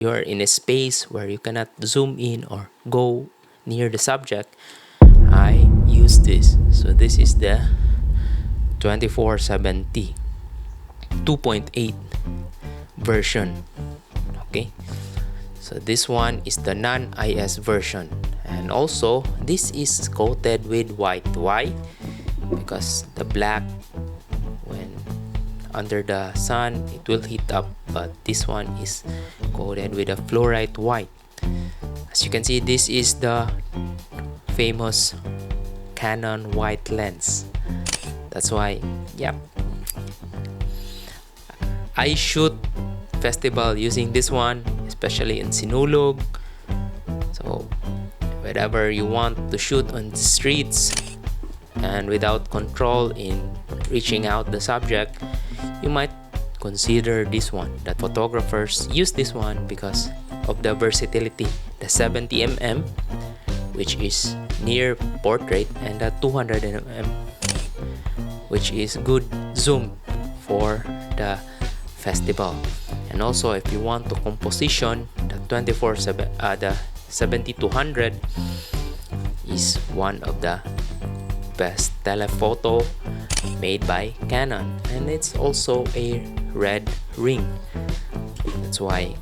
you're in a space where you cannot zoom in or go near the subject, I use this. So this is the 2470 2.8 version. Okay, so this one is the non-IS version, and also this is coated with white. Why? Because the black, when under the sun, it will heat up, but this one is coated with a fluorite white. As you can see, this is the famous Canon white lens. That's why, yep, I shoot festival using this one, especially in Sinulog. So wherever you want to shoot on the streets and without control in reaching out the subject, you might consider this one. That photographers use this one because of the versatility. The 70mm, which is near portrait, and the 200mm, which is good zoom for the festival. And also, if you want to composition, the 70-200 is one of the best telephoto made by Canon, and it's also a red ring. That's why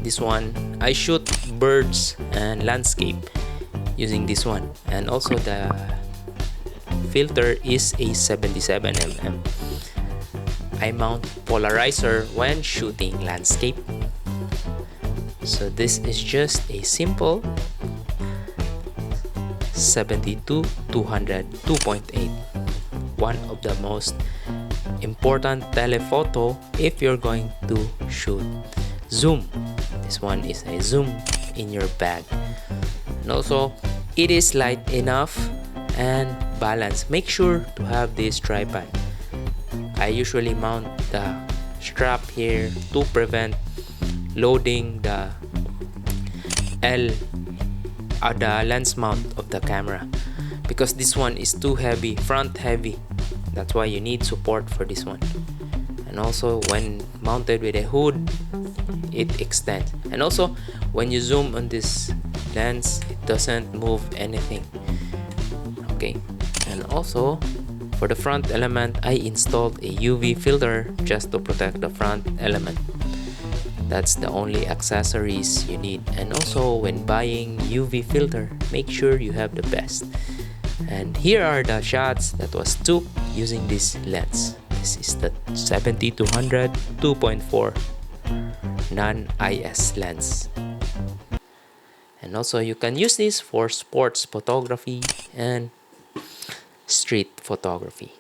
this one, I shoot birds and landscape using this one. And also the filter is a 77mm. I mount polarizer when shooting landscape. So this is just a simple 70-200 2.8, one of the most important telephoto if you're going to shoot zoom. This one is a zoom in your bag, and also it is light enough and balanced. Make sure to have this tripod. I usually mount the strap here to prevent loading the the lens mount of the camera, because this one is too heavy, front heavy. That's why you need support for this one. And also when mounted with a hood, it extends. And also when you zoom on this lens, it doesn't move anything. Okay, and also for the front element, I installed a UV filter just to protect the front element. That's the only accessories you need. And also when buying UV filter, make sure you have the best. And here are the shots that was took using this lens. This is the 70-200 2.4 non-IS lens. And also you can use this for sports photography and street photography.